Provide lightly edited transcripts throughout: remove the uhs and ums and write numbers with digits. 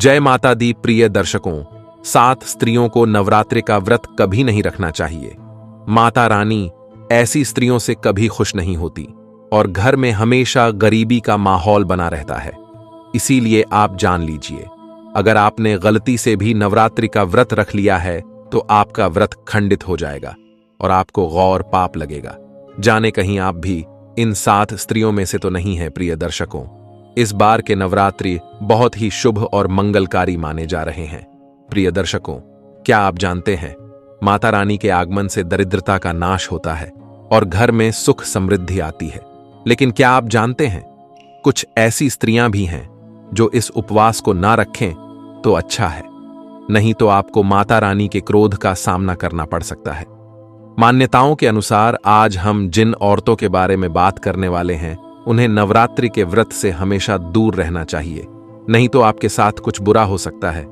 जय माता दी प्रिय दर्शकों, 7 स्त्रियों को नवरात्रि का व्रत कभी नहीं रखना चाहिए। माता रानी ऐसी स्त्रियों से कभी खुश नहीं होती और घर में हमेशा गरीबी का माहौल बना रहता है। इसीलिए आप जान लीजिए, अगर आपने गलती से भी नवरात्रि का व्रत रख लिया है तो आपका व्रत खंडित हो जाएगा और आपको गौर पाप लगेगा। जाने कहीं आप भी इन 7 स्त्रियों में से तो नहीं हैं। प्रिय दर्शकों, इस बार के नवरात्रि बहुत ही शुभ और मंगलकारी माने जा रहे हैं। प्रिय दर्शकों, क्या आप जानते हैं, माता रानी के आगमन से दरिद्रता का नाश होता है और घर में सुख समृद्धि आती है। लेकिन क्या आप जानते हैं, कुछ ऐसी स्त्रियां भी हैं जो इस उपवास को ना रखें तो अच्छा है, नहीं तो आपको माता रानी के क्रोध का सामना करना पड़ सकता है। मान्यताओं के अनुसार आज हम जिन औरतों के बारे में बात करने वाले हैं, उन्हें नवरात्रि के व्रत से हमेशा दूर रहना चाहिए, नहीं तो आपके साथ कुछ बुरा हो सकता है।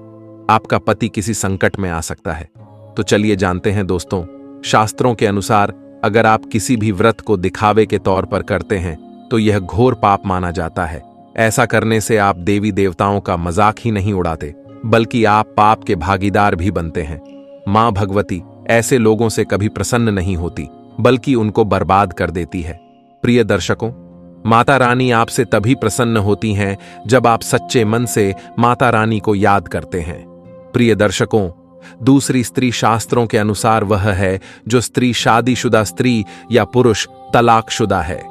आपका पति किसी संकट में आ सकता है। तो चलिए जानते हैं दोस्तों, शास्त्रों के अनुसार अगर आप किसी भी व्रत को दिखावे के तौर पर करते हैं तो यह घोर पाप माना जाता है। ऐसा करने से आप देवी देवताओं का मजाक ही नहीं उड़ाते, बल्कि आप पाप के भागीदार भी बनते हैं। मां भगवती ऐसे लोगों से कभी प्रसन्न नहीं होती, बल्कि उनको बर्बाद कर देती है। प्रिय दर्शकों, माता रानी आपसे तभी प्रसन्न होती हैं जब आप सच्चे मन से माता रानी को याद करते हैं। प्रिय दर्शकों, दूसरी स्त्री शास्त्रों के अनुसार वह है जो स्त्री शादीशुदा स्त्री या पुरुष तलाकशुदा है।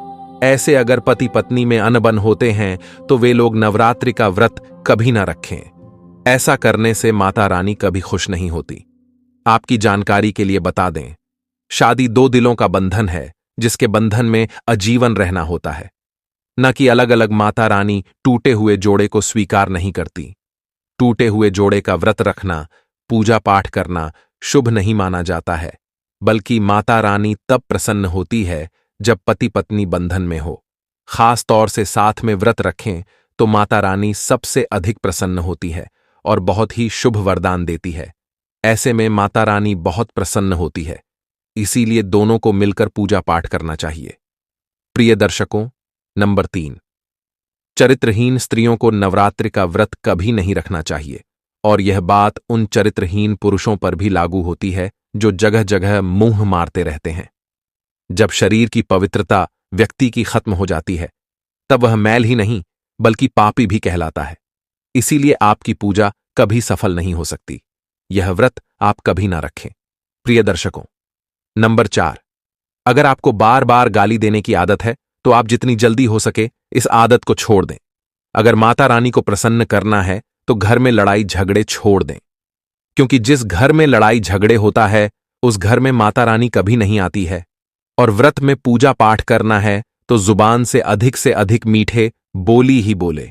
ऐसे अगर पति पत्नी में अनबन होते हैं तो वे लोग नवरात्रि का व्रत कभी ना रखें। ऐसा करने से माता रानी कभी खुश नहीं होती। आपकी जानकारी के लिए बता दें, शादी 2 दिलों का बंधन है, जिसके बंधन में आजीवन रहना होता है, न कि अलग अलग। माता रानी टूटे हुए जोड़े को स्वीकार नहीं करती। टूटे हुए जोड़े का व्रत रखना, पूजा पाठ करना शुभ नहीं माना जाता है, बल्कि माता रानी तब प्रसन्न होती है जब पति पत्नी बंधन में हो। खास तौर से साथ में व्रत रखें तो माता रानी सबसे अधिक प्रसन्न होती है और बहुत ही शुभ वरदान देती है। ऐसे में माता रानी बहुत प्रसन्न होती है, इसीलिए दोनों को मिलकर पूजा पाठ करना चाहिए। प्रिय दर्शकों, नंबर 3, चरित्रहीन स्त्रियों को नवरात्रि का व्रत कभी नहीं रखना चाहिए। और यह बात उन चरित्रहीन पुरुषों पर भी लागू होती है जो जगह जगह मुंह मारते रहते हैं। जब शरीर की पवित्रता व्यक्ति की खत्म हो जाती है, तब वह मैल ही नहीं बल्कि पापी भी कहलाता है। इसीलिए आपकी पूजा कभी सफल नहीं हो सकती। यह व्रत आप कभी ना रखें। प्रिय दर्शकों, नंबर 4, अगर आपको बार बार गाली देने की आदत है तो आप जितनी जल्दी हो सके इस आदत को छोड़ दें। अगर माता रानी को प्रसन्न करना है तो घर में लड़ाई झगड़े छोड़ दें, क्योंकि जिस घर में लड़ाई झगड़े होता है उस घर में माता रानी कभी नहीं आती है। और व्रत में पूजा पाठ करना है तो जुबान से अधिक मीठे बोली ही बोले।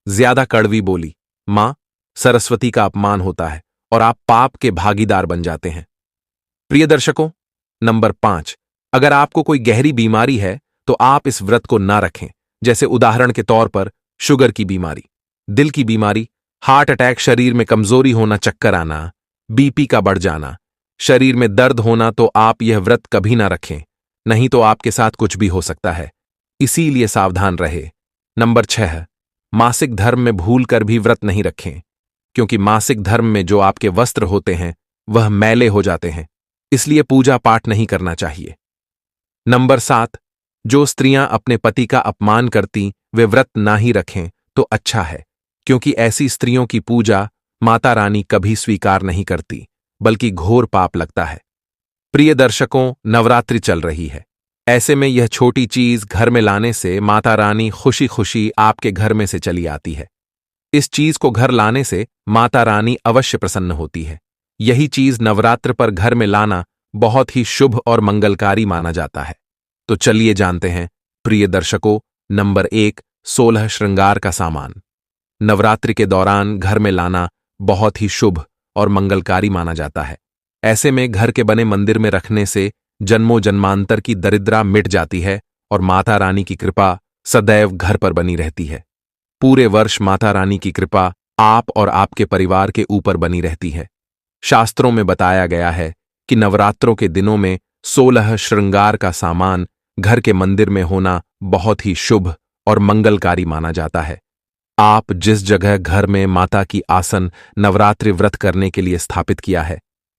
ज्यादा कड़वी बोली मां सरस्वती का अपमान होता है और आप पाप के भागीदार बन जाते हैं। प्रिय दर्शकों, नंबर 5, अगर आपको कोई गहरी बीमारी है तो आप इस व्रत को ना रखें। जैसे उदाहरण के तौर पर शुगर की बीमारी, दिल की बीमारी, हार्ट अटैक, शरीर में कमजोरी होना, चक्कर आना, बीपी का बढ़ जाना, शरीर में दर्द होना, तो आप यह व्रत कभी ना रखें, नहीं तो आपके साथ कुछ भी हो सकता है। इसीलिए सावधान रहे। नंबर 6, मासिक धर्म में भूल कर भी व्रत नहीं रखें, क्योंकि मासिक धर्म में जो आपके वस्त्र होते हैं वह मैले हो जाते हैं, इसलिए पूजा पाठ नहीं करना चाहिए। नंबर 7, जो स्त्रियां अपने पति का अपमान करती वे व्रत ना ही रखें तो अच्छा है, क्योंकि ऐसी स्त्रियों की पूजा माता रानी कभी स्वीकार नहीं करती, बल्कि घोर पाप लगता है। प्रिय दर्शकों, नवरात्रि चल रही है, ऐसे में यह छोटी चीज घर में लाने से माता रानी खुशी खुशी आपके घर में से चली आती है। इस चीज को घर लाने से माता रानी अवश्य प्रसन्न होती है। यही चीज नवरात्र पर घर में लाना बहुत ही शुभ और मंगलकारी माना जाता है। तो चलिए जानते हैं प्रिय दर्शकों, नंबर 1, 16 श्रृंगार का सामान नवरात्रि के दौरान घर में लाना बहुत ही शुभ और मंगलकारी माना जाता है। ऐसे में घर के बने मंदिर में रखने से जन्मों जन्मांतर की दरिद्रता मिट जाती है और माता रानी की कृपा सदैव घर पर बनी रहती है। पूरे वर्ष माता रानी की कृपा आप और आपके परिवार के ऊपर बनी रहती है। शास्त्रों में बताया गया है कि नवरात्रों के दिनों में 16 श्रृंगार का सामान घर के मंदिर में होना बहुत ही शुभ और मंगलकारी माना जाता है। आप जिस जगह घर में माता की आसन नवरात्रि व्रत करने के लिए स्थापित किया है,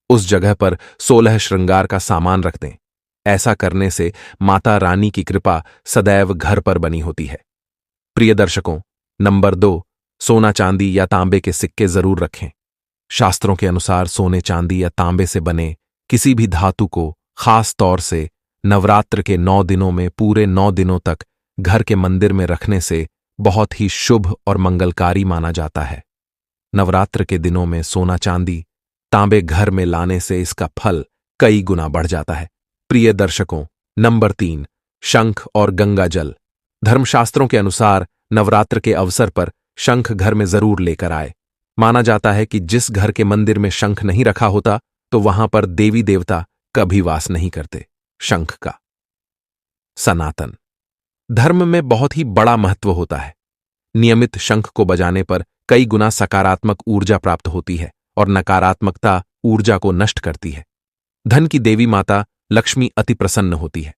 उस जगह पर 16 श्रृंगार का सामान रख दें। ऐसा करने से माता रानी की कृपा सदैव घर पर बनी होती है। प्रिय दर्शकों, नंबर 2, सोना चांदी या तांबे के सिक्के जरूर रखें। शास्त्रों के अनुसार सोने चांदी या तांबे से बने किसी भी धातु को खास तौर से नवरात्र के 9 दिनों में पूरे 9 दिनों तक घर के मंदिर में रखने से बहुत ही शुभ और मंगलकारी माना जाता है। नवरात्र के दिनों में सोना चांदी तांबे घर में लाने से इसका फल कई गुना बढ़ जाता है। प्रिय दर्शकों, नंबर 3, शंख और गंगा जल। धर्मशास्त्रों के अनुसार नवरात्र के अवसर पर शंख घर में जरूर लेकर आए। माना जाता है कि जिस घर के मंदिर में शंख नहीं रखा होता तो वहां पर देवी देवता कभी वास नहीं करते। शंख का सनातन धर्म में बहुत ही बड़ा महत्व होता है। नियमित शंख को बजाने पर कई गुना सकारात्मक ऊर्जा प्राप्त होती है और नकारात्मकता ऊर्जा को नष्ट करती है। धन की देवी माता लक्ष्मी अति प्रसन्न होती है।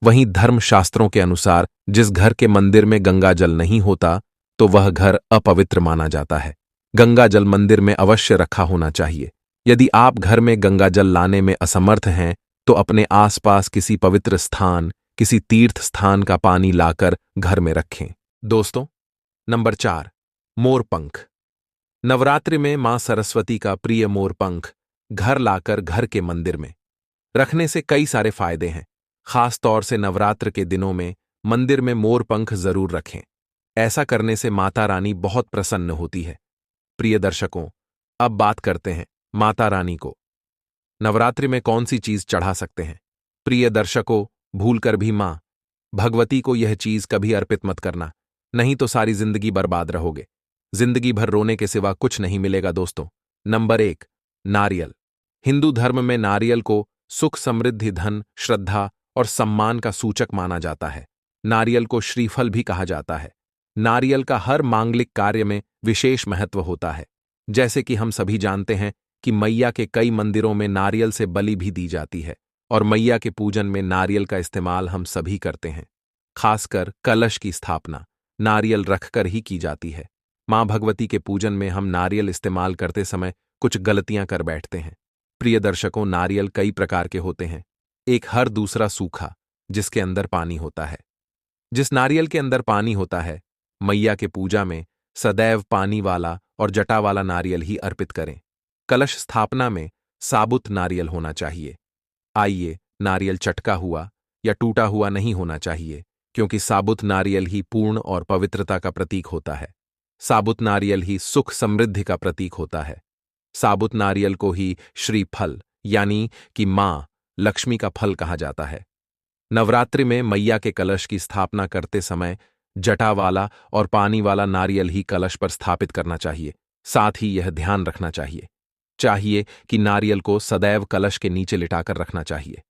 वहीं धर्मशास्त्रों के अनुसार जिस घर के मंदिर में गंगा जल नहीं होता तो वह घर अपवित्र माना जाता है। गंगा जल मंदिर में अवश्य रखा होना चाहिए। यदि आप घर में गंगा जल लाने में असमर्थ हैं तो अपने आसपास किसी पवित्र स्थान, किसी तीर्थ स्थान का पानी लाकर घर में रखें। दोस्तों, नंबर 4, मोरपंख। नवरात्रि में मां सरस्वती का प्रिय मोरपंख घर लाकर घर के मंदिर में रखने से कई सारे फायदे हैं। खास तौर से नवरात्र के दिनों में मंदिर में मोरपंख जरूर रखें। ऐसा करने से माता रानी बहुत प्रसन्न होती है। प्रिय दर्शकों, अब बात करते हैं माता रानी को नवरात्रि में कौन सी चीज चढ़ा सकते हैं। प्रिय दर्शकों, भूलकर भी मां भगवती को यह चीज कभी अर्पित मत करना, नहीं तो सारी जिंदगी बर्बाद रहोगे। जिंदगी भर रोने के सिवा कुछ नहीं मिलेगा। दोस्तों, नंबर 1, नारियल। हिंदू धर्म में नारियल को सुख, समृद्धि, धन, श्रद्धा और सम्मान का सूचक माना जाता है। नारियल को श्रीफल भी कहा जाता है। नारियल का हर मांगलिक कार्य में विशेष महत्व होता है। जैसे कि हम सभी जानते हैं कि मैया के कई मंदिरों में नारियल से बलि भी दी जाती है और मैया के पूजन में नारियल का इस्तेमाल हम सभी करते हैं। खासकर कलश की स्थापना नारियल रखकर ही की जाती है। मां भगवती के पूजन में हम नारियल इस्तेमाल करते समय कुछ गलतियां कर बैठते हैं। प्रिय दर्शकों, नारियल कई प्रकार के होते हैं। एक हर दूसरा सूखा, जिसके अंदर पानी होता है। जिस नारियल के अंदर पानी होता है, मैया के पूजा में सदैव पानी वाला और जटा वाला नारियल ही अर्पित करें। कलश स्थापना में साबुत नारियल होना चाहिए। आइए, नारियल चटका हुआ या टूटा हुआ नहीं होना चाहिए, क्योंकि साबुत नारियल ही पूर्ण और पवित्रता का प्रतीक होता है। साबुत नारियल ही सुख, समृद्धि का प्रतीक होता है। साबुत नारियल को ही श्रीफल यानी कि मां लक्ष्मी का फल कहा जाता है। नवरात्रि में मैया के कलश की स्थापना करते समय जटा वाला और पानी वाला नारियल ही कलश पर स्थापित करना चाहिए। साथ ही यह ध्यान रखना चाहिए कि नारियल को सदैव कलश के नीचे लिटाकर रखना चाहिए।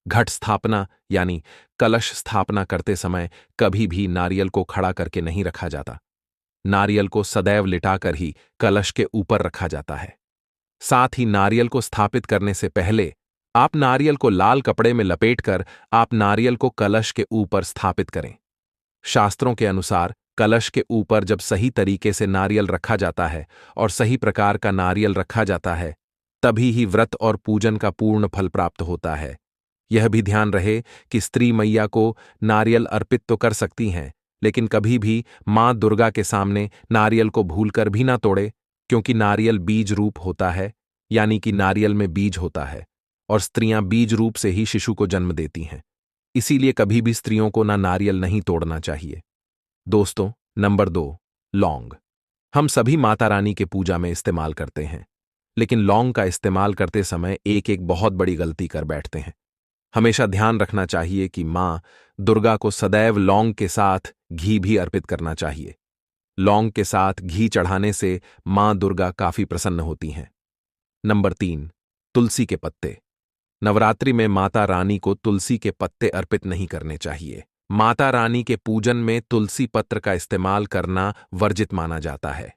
घट स्थापना यानी कलश स्थापना करते समय कभी भी नारियल को खड़ा करके नहीं रखा जाता। नारियल को सदैव लिटाकर ही कलश के ऊपर रखा जाता है। साथ ही नारियल को स्थापित करने से पहले आप नारियल को लाल कपड़े में लपेटकर आप नारियल को कलश के ऊपर स्थापित करें। शास्त्रों के अनुसार कलश के ऊपर जब सही तरीके से नारियल रखा जाता है और सही प्रकार का नारियल रखा जाता है, तभी ही व्रत और पूजन का पूर्ण फल प्राप्त होता है। यह भी ध्यान रहे कि स्त्री मैया को नारियल अर्पित तो कर सकती हैं, लेकिन कभी भी मां दुर्गा के सामने नारियल को भूलकर भी ना तोड़े, क्योंकि नारियल बीज रूप होता है, यानी कि नारियल में बीज होता है और स्त्रियां बीज रूप से ही शिशु को जन्म देती हैं। इसीलिए कभी भी स्त्रियों को ना नारियल नहीं तोड़ना चाहिए। दोस्तों, नंबर 2, लौंग। हम सभी माता रानी के पूजा में इस्तेमाल करते हैं, लेकिन लौंग का इस्तेमाल करते समय एक एक बहुत बड़ी गलती कर बैठते हैं। हमेशा ध्यान रखना चाहिए कि मां दुर्गा को सदैव लौंग के साथ घी भी अर्पित करना चाहिए। लौंग के साथ घी चढ़ाने से मां दुर्गा काफी प्रसन्न होती हैं। नंबर 3, तुलसी के पत्ते। नवरात्रि में माता रानी को तुलसी के पत्ते अर्पित नहीं करने चाहिए। माता रानी के पूजन में तुलसी पत्र का इस्तेमाल करना वर्जित माना जाता है।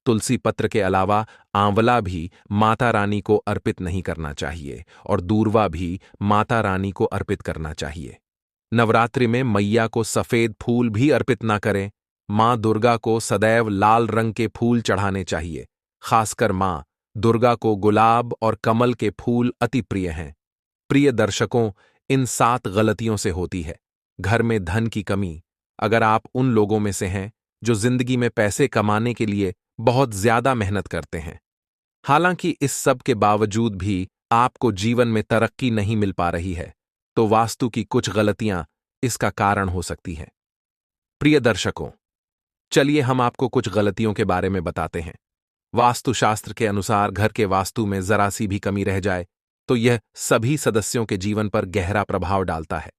तुलसी पत्र के अलावा आंवला भी माता रानी को अर्पित नहीं करना चाहिए और दूर्वा भी माता रानी को अर्पित करना चाहिए। नवरात्रि में मैया को सफेद फूल भी अर्पित ना करें, माँ दुर्गा को सदैव लाल रंग के फूल चढ़ाने चाहिए। खासकर माँ दुर्गा को गुलाब और कमल के फूल अति प्रिय हैं। प्रिय दर्शकों, इन 7 गलतियों से होती है घर में धन की कमी। अगर आप उन लोगों में से हैं जो जिंदगी में पैसे कमाने के लिए बहुत ज्यादा मेहनत करते हैं, हालांकि इस सब के बावजूद भी आपको जीवन में तरक्की नहीं मिल पा रही है, तो वास्तु की कुछ गलतियां इसका कारण हो सकती हैं। प्रिय दर्शकों, चलिए हम आपको कुछ गलतियों के बारे में बताते हैं। वास्तुशास्त्र के अनुसार घर के वास्तु में जरा सी भी कमी रह जाए तो यह सभी सदस्यों के जीवन पर गहरा प्रभाव डालता है।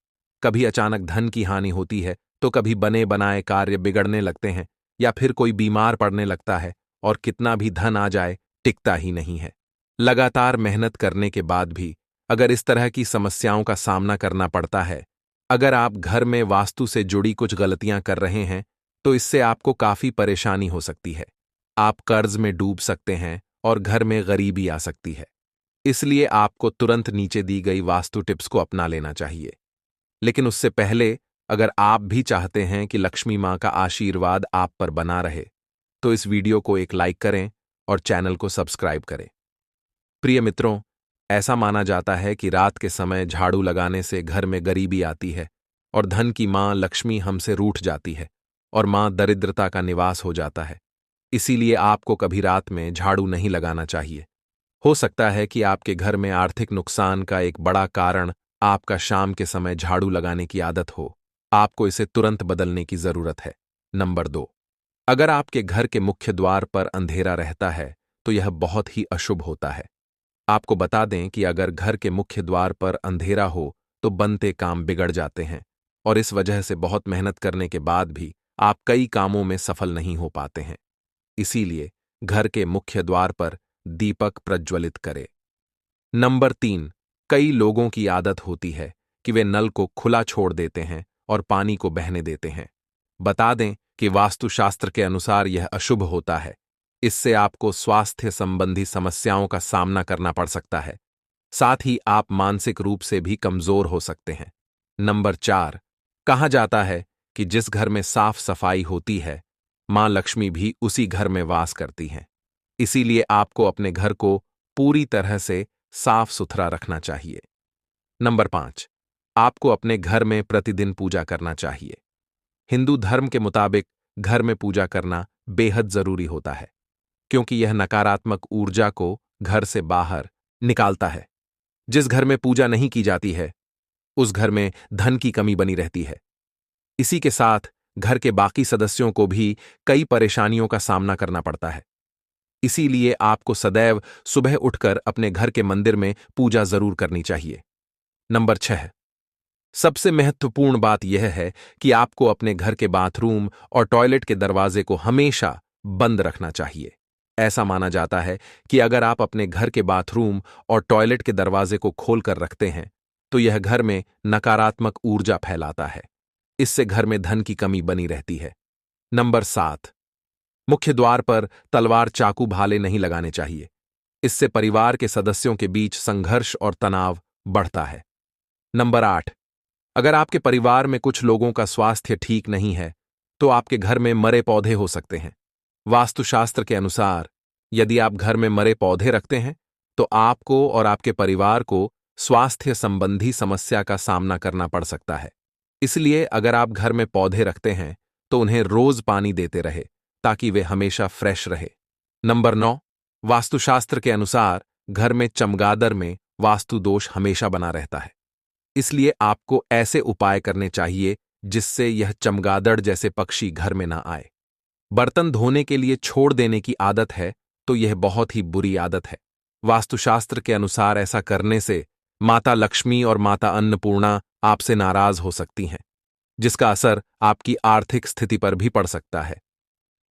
कभी अचानक धन की हानि होती है, तो कभी बने बनाए कार्य बिगड़ने लगते हैं, या फिर कोई बीमार पड़ने लगता है और कितना भी धन आ जाए टिकता ही नहीं है। लगातार मेहनत करने के बाद भी अगर इस तरह की समस्याओं का सामना करना पड़ता है, अगर आप घर में वास्तु से जुड़ी कुछ गलतियां कर रहे हैं, तो इससे आपको काफी परेशानी हो सकती है। आप कर्ज में डूब सकते हैं और घर में गरीबी आ सकती है। इसलिए आपको तुरंत नीचे दी गई वास्तु टिप्स को अपना लेना चाहिए। लेकिन उससे पहले, अगर आप भी चाहते हैं कि लक्ष्मी मां का आशीर्वाद आप पर बना रहे, तो इस वीडियो को एक लाइक करें और चैनल को सब्सक्राइब करें। प्रिय मित्रों, ऐसा माना जाता है कि रात के समय झाड़ू लगाने से घर में गरीबी आती है और धन की मां लक्ष्मी हमसे रूठ जाती है और मां दरिद्रता का निवास हो जाता है। इसीलिए आपको कभी रात में झाड़ू नहीं लगाना चाहिए। हो सकता है कि आपके घर में आर्थिक नुकसान का एक बड़ा कारण आपका शाम के समय झाड़ू लगाने की आदत हो। आपको इसे तुरंत बदलने की जरूरत है। नंबर 2, अगर आपके घर के मुख्य द्वार पर अंधेरा रहता है तो यह बहुत ही अशुभ होता है। आपको बता दें कि अगर घर के मुख्य द्वार पर अंधेरा हो तो बनते काम बिगड़ जाते हैं और इस वजह से बहुत मेहनत करने के बाद भी आप कई कामों में सफल नहीं हो पाते हैं। इसीलिए घर के मुख्य द्वार पर दीपक प्रज्वलित करें। नंबर 3, कई लोगों की आदत होती है कि वे नल को खुला छोड़ देते हैं और पानी को बहने देते हैं। बता दें कि वास्तुशास्त्र के अनुसार यह अशुभ होता है। इससे आपको स्वास्थ्य संबंधी समस्याओं का सामना करना पड़ सकता है। साथ ही आप मानसिक रूप से भी कमजोर हो सकते हैं। नंबर 4, कहा जाता है कि जिस घर में साफ सफाई होती है, मां लक्ष्मी भी उसी घर में वास करती हैं। इसीलिए आपको अपने घर को पूरी तरह से साफ सुथरा रखना चाहिए। नंबर 5, आपको अपने घर में प्रतिदिन पूजा करना चाहिए। हिंदू धर्म के मुताबिक घर में पूजा करना बेहद जरूरी होता है, क्योंकि यह नकारात्मक ऊर्जा को घर से बाहर निकालता है। जिस घर में पूजा नहीं की जाती है, उस घर में धन की कमी बनी रहती है। इसी के साथ घर के बाकी सदस्यों को भी कई परेशानियों का सामना करना पड़ता है। इसीलिए आपको सदैव सुबह उठकर अपने घर के मंदिर में पूजा जरूर करनी चाहिए। नंबर 6, सबसे महत्वपूर्ण बात यह है कि आपको अपने घर के बाथरूम और टॉयलेट के दरवाजे को हमेशा बंद रखना चाहिए। ऐसा माना जाता है कि अगर आप अपने घर के बाथरूम और टॉयलेट के दरवाजे को खोलकर रखते हैं, तो यह घर में नकारात्मक ऊर्जा फैलाता है। इससे घर में धन की कमी बनी रहती है। नंबर 7, मुख्य द्वार पर तलवार चाकू भाले नहीं लगाने चाहिए। इससे परिवार के सदस्यों के बीच संघर्ष और तनाव बढ़ता है। नंबर 8, अगर आपके परिवार में कुछ लोगों का स्वास्थ्य ठीक नहीं है, तो आपके घर में मरे पौधे हो सकते हैं। वास्तुशास्त्र के अनुसार यदि आप घर में मरे पौधे रखते हैं, तो आपको और आपके परिवार को स्वास्थ्य संबंधी समस्या का सामना करना पड़ सकता है। इसलिए अगर आप घर में पौधे रखते हैं, तो उन्हें रोज पानी देते रहे ताकि वे हमेशा फ्रेश रहे। नंबर 9, वास्तुशास्त्र के अनुसार घर में चमगादड़ में वास्तु दोष हमेशा बना रहता है। इसलिए आपको ऐसे उपाय करने चाहिए जिससे यह चमगादड़ जैसे पक्षी घर में ना आए। बर्तन धोने के लिए छोड़ देने की आदत है, तो यह बहुत ही बुरी आदत है। वास्तुशास्त्र के अनुसार ऐसा करने से माता लक्ष्मी और माता अन्नपूर्णा आपसे नाराज हो सकती हैं, जिसका असर आपकी आर्थिक स्थिति पर भी पड़ सकता है।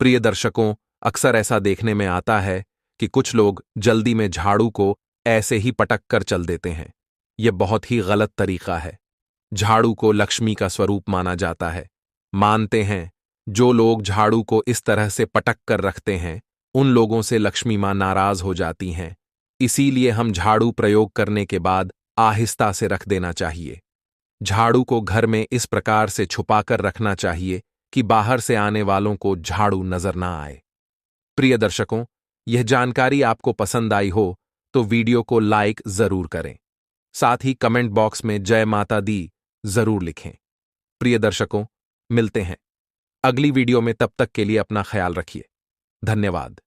प्रिय दर्शकों, अक्सर ऐसा देखने में आता है कि कुछ लोग जल्दी में झाड़ू को ऐसे ही पटक कर चल देते हैं। यह बहुत ही गलत तरीका है। झाड़ू को लक्ष्मी का स्वरूप माना जाता है। मानते हैं जो लोग झाड़ू को इस तरह से पटक कर रखते हैं, उन लोगों से लक्ष्मी मां नाराज हो जाती हैं। इसीलिए हम झाड़ू प्रयोग करने के बाद आहिस्ता से रख देना चाहिए। झाड़ू को घर में इस प्रकार से छुपाकर रखना चाहिए कि बाहर से आने वालों को झाड़ू नजर ना आए। प्रिय दर्शकों, यह जानकारी आपको पसंद आई हो तो वीडियो को लाइक जरूर करें। साथ ही कमेंट बॉक्स में जय माता दी जरूर लिखें। प्रिय दर्शकों, मिलते हैं अगली वीडियो में। तब तक के लिए अपना ख्याल रखिए। धन्यवाद।